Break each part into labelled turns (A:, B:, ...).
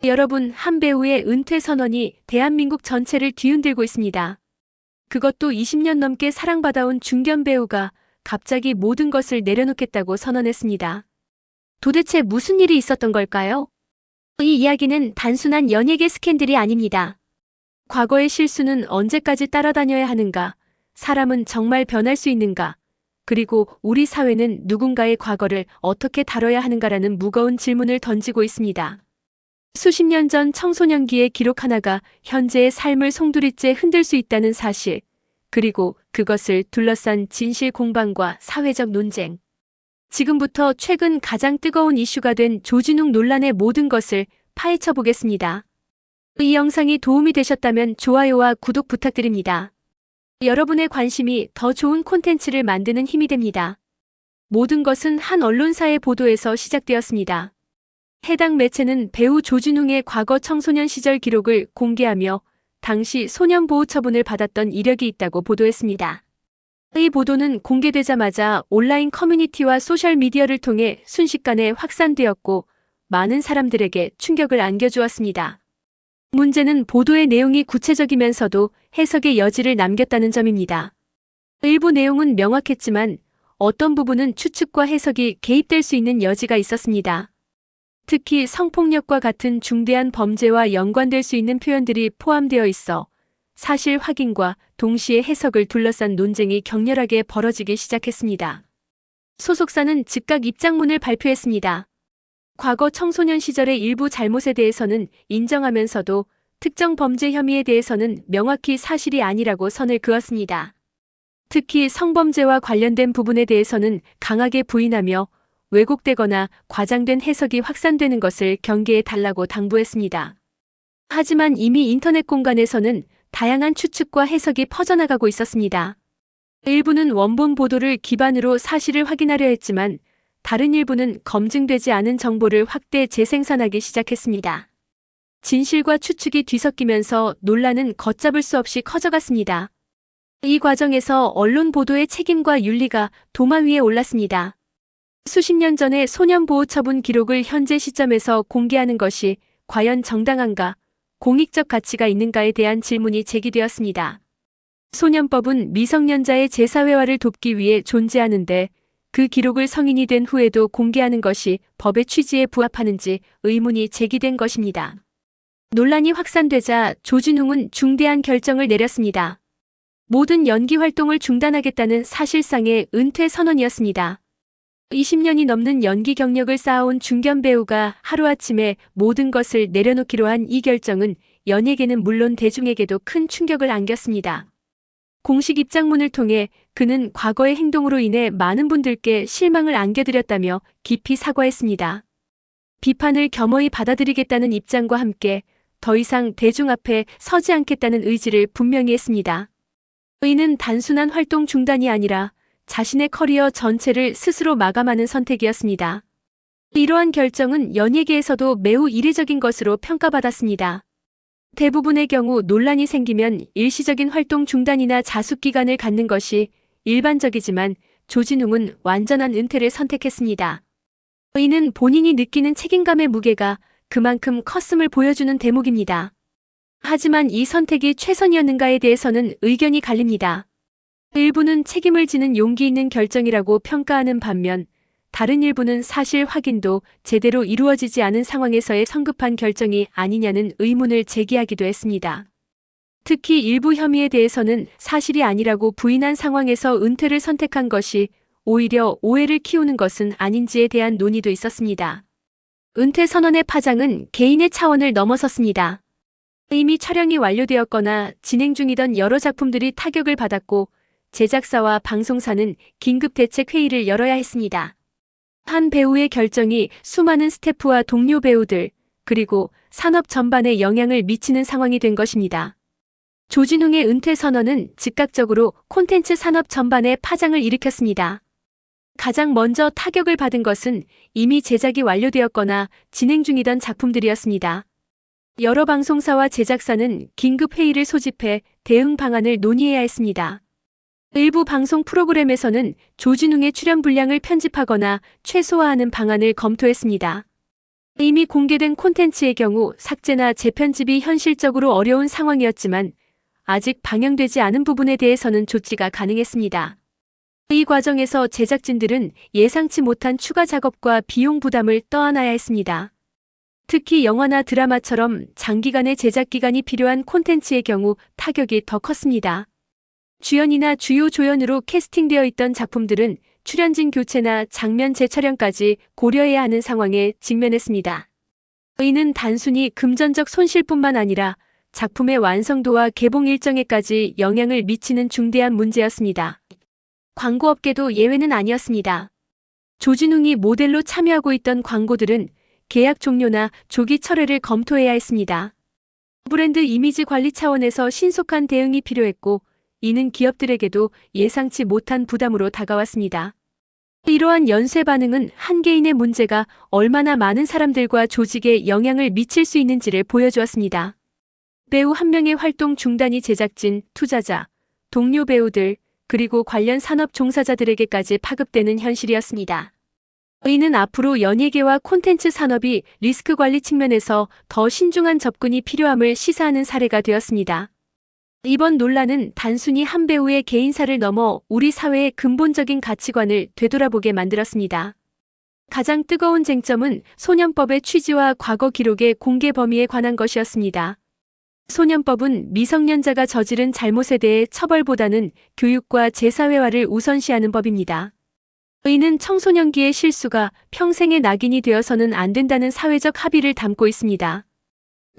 A: 여러분, 한 배우의 은퇴 선언이 대한민국 전체를 뒤흔들고 있습니다. 그것도 20년 넘게 사랑받아온 중견 배우가 갑자기 모든 것을 내려놓겠다고 선언했습니다. 도대체 무슨 일이 있었던 걸까요? 이 이야기는 단순한 연예계 스캔들이 아닙니다. 과거의 실수는 언제까지 따라다녀야 하는가? 사람은 정말 변할 수 있는가? 그리고 우리 사회는 누군가의 과거를 어떻게 다뤄야 하는가라는 무거운 질문을 던지고 있습니다. 수십 년 전 청소년기의 기록 하나가 현재의 삶을 송두리째 흔들 수 있다는 사실, 그리고 그것을 둘러싼 진실 공방과 사회적 논쟁. 지금부터 최근 가장 뜨거운 이슈가 된 조진웅 논란의 모든 것을 파헤쳐 보겠습니다. 이 영상이 도움이 되셨다면 좋아요와 구독 부탁드립니다. 여러분의 관심이 더 좋은 콘텐츠를 만드는 힘이 됩니다. 모든 것은 한 언론사의 보도에서 시작되었습니다. 해당 매체는 배우 조진웅의 과거 청소년 시절 기록을 공개하며 당시 소년보호 처분을 받았던 이력이 있다고 보도했습니다. 이 보도는 공개되자마자 온라인 커뮤니티와 소셜미디어를 통해 순식간에 확산되었고 많은 사람들에게 충격을 안겨주었습니다. 문제는 보도의 내용이 구체적이면서도 해석의 여지를 남겼다는 점입니다. 일부 내용은 명확했지만 어떤 부분은 추측과 해석이 개입될 수 있는 여지가 있었습니다. 특히 성폭력과 같은 중대한 범죄와 연관될 수 있는 표현들이 포함되어 있어 사실 확인과 동시에 해석을 둘러싼 논쟁이 격렬하게 벌어지기 시작했습니다. 소속사는 즉각 입장문을 발표했습니다. 과거 청소년 시절의 일부 잘못에 대해서는 인정하면서도 특정 범죄 혐의에 대해서는 명확히 사실이 아니라고 선을 그었습니다. 특히 성범죄와 관련된 부분에 대해서는 강하게 부인하며 왜곡되거나 과장된 해석이 확산되는 것을 경계해 달라고 당부했습니다. 하지만 이미 인터넷 공간에서는 다양한 추측과 해석이 퍼져나가고 있었습니다. 일부는 원본 보도를 기반으로 사실을 확인하려 했지만 다른 일부는 검증되지 않은 정보를 확대 재생산하기 시작했습니다. 진실과 추측이 뒤섞이면서 논란은 걷잡을 수 없이 커져갔습니다. 이 과정에서 언론 보도의 책임과 윤리가 도마 위에 올랐습니다. 수십 년 전의 소년보호처분 기록을 현재 시점에서 공개하는 것이 과연 정당한가, 공익적 가치가 있는가에 대한 질문이 제기되었습니다. 소년법은 미성년자의 재사회화를 돕기 위해 존재하는데 그 기록을 성인이 된 후에도 공개하는 것이 법의 취지에 부합하는지 의문이 제기된 것입니다. 논란이 확산되자 조진웅은 중대한 결정을 내렸습니다. 모든 연기 활동을 중단하겠다는 사실상의 은퇴 선언이었습니다. 20년이 넘는 연기 경력을 쌓아온 중견 배우가 하루아침에 모든 것을 내려놓기로 한 이 결정은 연예계는 물론 대중에게도 큰 충격을 안겼습니다. 공식 입장문을 통해 그는 과거의 행동으로 인해 많은 분들께 실망을 안겨드렸다며 깊이 사과했습니다. 비판을 겸허히 받아들이겠다는 입장과 함께 더 이상 대중 앞에 서지 않겠다는 의지를 분명히 했습니다. 이는 단순한 활동 중단이 아니라 자신의 커리어 전체를 스스로 마감하는 선택이었습니다. 이러한 결정은 연예계에서도 매우 이례적인 것으로 평가받았습니다. 대부분의 경우 논란이 생기면 일시적인 활동 중단이나 자숙 기간을 갖는 것이 일반적이지만 조진웅은 완전한 은퇴를 선택했습니다. 이는 본인이 느끼는 책임감의 무게가 그만큼 컸음을 보여주는 대목입니다. 하지만 이 선택이 최선이었는가에 대해서는 의견이 갈립니다. 일부는 책임을 지는 용기 있는 결정이라고 평가하는 반면 다른 일부는 사실 확인도 제대로 이루어지지 않은 상황에서의 성급한 결정이 아니냐는 의문을 제기하기도 했습니다. 특히 일부 혐의에 대해서는 사실이 아니라고 부인한 상황에서 은퇴를 선택한 것이 오히려 오해를 키우는 것은 아닌지에 대한 논의도 있었습니다. 은퇴 선언의 파장은 개인의 차원을 넘어섰습니다. 이미 촬영이 완료되었거나 진행 중이던 여러 작품들이 타격을 받았고 제작사와 방송사는 긴급 대책 회의를 열어야 했습니다. 한 배우의 결정이 수많은 스태프와 동료 배우들, 그리고 산업 전반에 영향을 미치는 상황이 된 것입니다. 조진웅의 은퇴 선언은 즉각적으로 콘텐츠 산업 전반에 파장을 일으켰습니다. 가장 먼저 타격을 받은 것은 이미 제작이 완료되었거나 진행 중이던 작품들이었습니다. 여러 방송사와 제작사는 긴급 회의를 소집해 대응 방안을 논의해야 했습니다. 일부 방송 프로그램에서는 조진웅의 출연 분량을 편집하거나 최소화하는 방안을 검토했습니다. 이미 공개된 콘텐츠의 경우 삭제나 재편집이 현실적으로 어려운 상황이었지만 아직 방영되지 않은 부분에 대해서는 조치가 가능했습니다. 이 과정에서 제작진들은 예상치 못한 추가 작업과 비용 부담을 떠안아야 했습니다. 특히 영화나 드라마처럼 장기간의 제작 기간이 필요한 콘텐츠의 경우 타격이 더 컸습니다. 주연이나 주요 조연으로 캐스팅되어 있던 작품들은 출연진 교체나 장면 재촬영까지 고려해야 하는 상황에 직면했습니다. 이는 단순히 금전적 손실뿐만 아니라 작품의 완성도와 개봉 일정에까지 영향을 미치는 중대한 문제였습니다. 광고업계도 예외는 아니었습니다. 조진웅이 모델로 참여하고 있던 광고들은 계약 종료나 조기 철회를 검토해야 했습니다. 브랜드 이미지 관리 차원에서 신속한 대응이 필요했고, 이는 기업들에게도 예상치 못한 부담으로 다가왔습니다. 이러한 연쇄 반응은 한 개인의 문제가 얼마나 많은 사람들과 조직에 영향을 미칠 수 있는지를 보여주었습니다. 배우 한 명의 활동 중단이 제작진, 투자자, 동료 배우들, 그리고 관련 산업 종사자들에게까지 파급되는 현실이었습니다. 이는 앞으로 연예계와 콘텐츠 산업이 리스크 관리 측면에서 더 신중한 접근이 필요함을 시사하는 사례가 되었습니다. 이번 논란은 단순히 한 배우의 개인사를 넘어 우리 사회의 근본적인 가치관을 되돌아보게 만들었습니다. 가장 뜨거운 쟁점은 소년법의 취지와 과거 기록의 공개 범위에 관한 것이었습니다. 소년법은 미성년자가 저지른 잘못에 대해 처벌보다는 교육과 재사회화를 우선시하는 법입니다. 이는 청소년기의 실수가 평생의 낙인이 되어서는 안 된다는 사회적 합의를 담고 있습니다.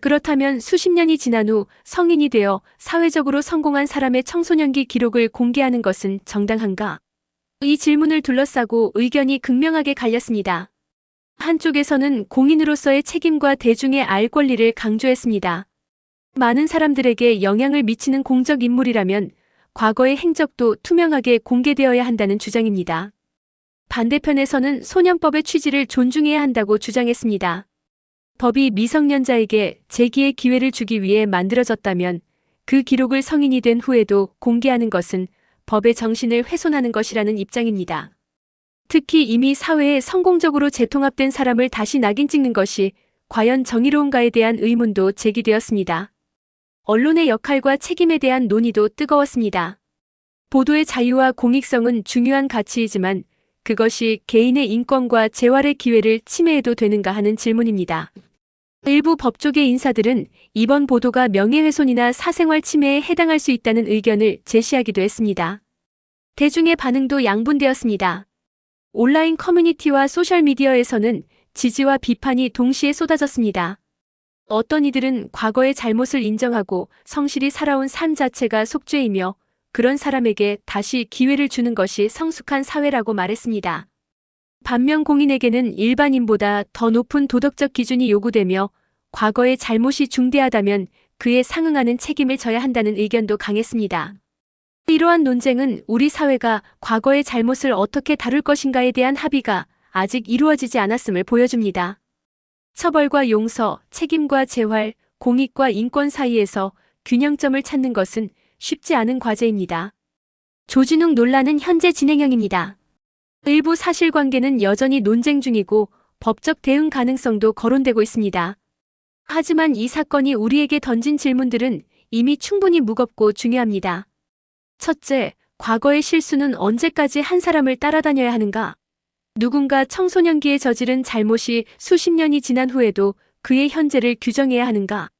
A: 그렇다면 수십 년이 지난 후 성인이 되어 사회적으로 성공한 사람의 청소년기 기록을 공개하는 것은 정당한가? 이 질문을 둘러싸고 의견이 극명하게 갈렸습니다. 한쪽에서는 공인으로서의 책임과 대중의 알 권리를 강조했습니다. 많은 사람들에게 영향을 미치는 공적 인물이라면 과거의 행적도 투명하게 공개되어야 한다는 주장입니다. 반대편에서는 소년법의 취지를 존중해야 한다고 주장했습니다. 법이 미성년자에게 재기의 기회를 주기 위해 만들어졌다면 그 기록을 성인이 된 후에도 공개하는 것은 법의 정신을 훼손하는 것이라는 입장입니다. 특히 이미 사회에 성공적으로 재통합된 사람을 다시 낙인 찍는 것이 과연 정의로운가에 대한 의문도 제기되었습니다. 언론의 역할과 책임에 대한 논의도 뜨거웠습니다. 보도의 자유와 공익성은 중요한 가치이지만 그것이 개인의 인권과 재활의 기회를 침해해도 되는가 하는 질문입니다. 일부 법조계 인사들은 이번 보도가 명예훼손이나 사생활 침해에 해당할 수 있다는 의견을 제시하기도 했습니다. 대중의 반응도 양분되었습니다. 온라인 커뮤니티와 소셜미디어에서는 지지와 비판이 동시에 쏟아졌습니다. 어떤 이들은 과거의 잘못을 인정하고 성실히 살아온 삶 자체가 속죄이며 그런 사람에게 다시 기회를 주는 것이 성숙한 사회라고 말했습니다. 반면 공인에게는 일반인보다 더 높은 도덕적 기준이 요구되며 과거의 잘못이 중대하다면 그에 상응하는 책임을 져야 한다는 의견도 강했습니다. 이러한 논쟁은 우리 사회가 과거의 잘못을 어떻게 다룰 것인가에 대한 합의가 아직 이루어지지 않았음을 보여줍니다. 처벌과 용서, 책임과 재활, 공익과 인권 사이에서 균형점을 찾는 것은 쉽지 않은 과제입니다. 조진웅 논란은 현재 진행형입니다. 일부 사실관계는 여전히 논쟁 중이고 법적 대응 가능성도 거론되고 있습니다. 하지만 이 사건이 우리에게 던진 질문들은 이미 충분히 무겁고 중요합니다. 첫째, 과거의 실수는 언제까지 한 사람을 따라다녀야 하는가? 누군가 청소년기에 저지른 잘못이 수십 년이 지난 후에도 그의 현재를 규정해야 하는가?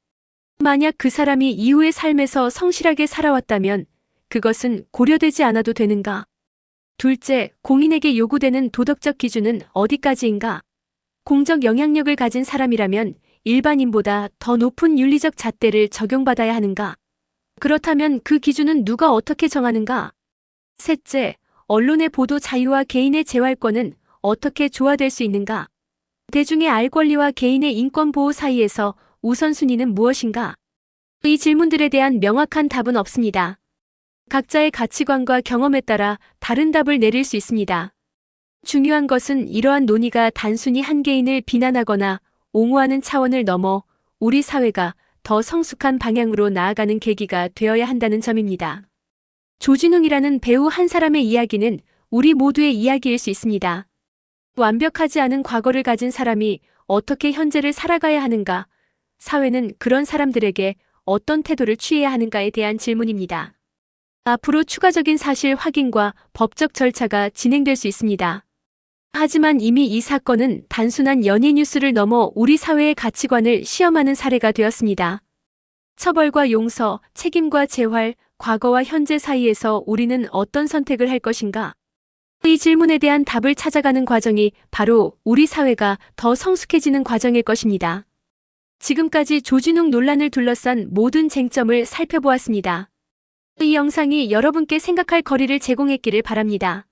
A: 만약 그 사람이 이후의 삶에서 성실하게 살아왔다면 그것은 고려되지 않아도 되는가? 둘째, 공인에게 요구되는 도덕적 기준은 어디까지인가? 공적 영향력을 가진 사람이라면 일반인보다 더 높은 윤리적 잣대를 적용받아야 하는가? 그렇다면 그 기준은 누가 어떻게 정하는가? 셋째, 언론의 보도 자유와 개인의 재활권은 어떻게 조화될 수 있는가? 대중의 알 권리와 개인의 인권 보호 사이에서 우선순위는 무엇인가? 이 질문들에 대한 명확한 답은 없습니다. 각자의 가치관과 경험에 따라 다른 답을 내릴 수 있습니다. 중요한 것은 이러한 논의가 단순히 한 개인을 비난하거나 옹호하는 차원을 넘어 우리 사회가 더 성숙한 방향으로 나아가는 계기가 되어야 한다는 점입니다. 조진웅이라는 배우 한 사람의 이야기는 우리 모두의 이야기일 수 있습니다. 완벽하지 않은 과거를 가진 사람이 어떻게 현재를 살아가야 하는가? 사회는 그런 사람들에게 어떤 태도를 취해야 하는가에 대한 질문입니다. 앞으로 추가적인 사실 확인과 법적 절차가 진행될 수 있습니다. 하지만 이미 이 사건은 단순한 연예 뉴스를 넘어 우리 사회의 가치관을 시험하는 사례가 되었습니다. 처벌과 용서, 책임과 재활, 과거와 현재 사이에서 우리는 어떤 선택을 할 것인가? 이 질문에 대한 답을 찾아가는 과정이 바로 우리 사회가 더 성숙해지는 과정일 것입니다. 지금까지 조진웅 논란을 둘러싼 모든 쟁점을 살펴보았습니다. 이 영상이 여러분께 생각할 거리를 제공했기를 바랍니다.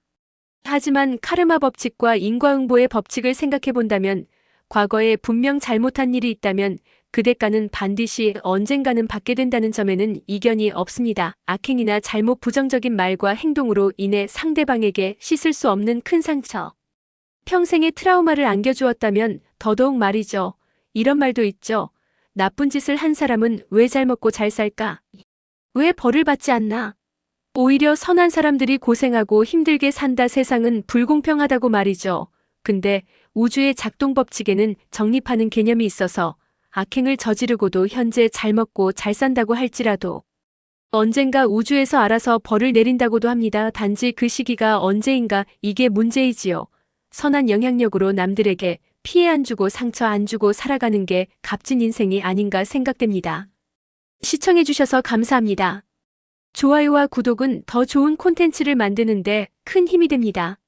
A: 하지만 카르마 법칙과 인과응보의 법칙을 생각해 본다면 과거에 분명 잘못한 일이 있다면 그 대가는 반드시 언젠가는 받게 된다는 점에는 이견이 없습니다. 악행이나 잘못 부정적인 말과 행동으로 인해 상대방에게 씻을 수 없는 큰 상처, 평생의 트라우마를 안겨주었다면 더더욱 말이죠. 이런 말도 있죠. 나쁜 짓을 한 사람은 왜 잘 먹고 잘 살까? 왜 벌을 받지 않나? 오히려 선한 사람들이 고생하고 힘들게 산다. 세상은 불공평하다고 말이죠. 근데 우주의 작동 법칙에는 정립하는 개념이 있어서 악행을 저지르고도 현재 잘 먹고 잘 산다고 할지라도 언젠가 우주에서 알아서 벌을 내린다고도 합니다. 단지 그 시기가 언제인가 이게 문제이지요. 선한 영향력으로 남들에게 피해 안 주고 상처 안 주고 살아가는 게 값진 인생이 아닌가 생각됩니다. 시청해주셔서 감사합니다. 좋아요와 구독은 더 좋은 콘텐츠를 만드는데 큰 힘이 됩니다.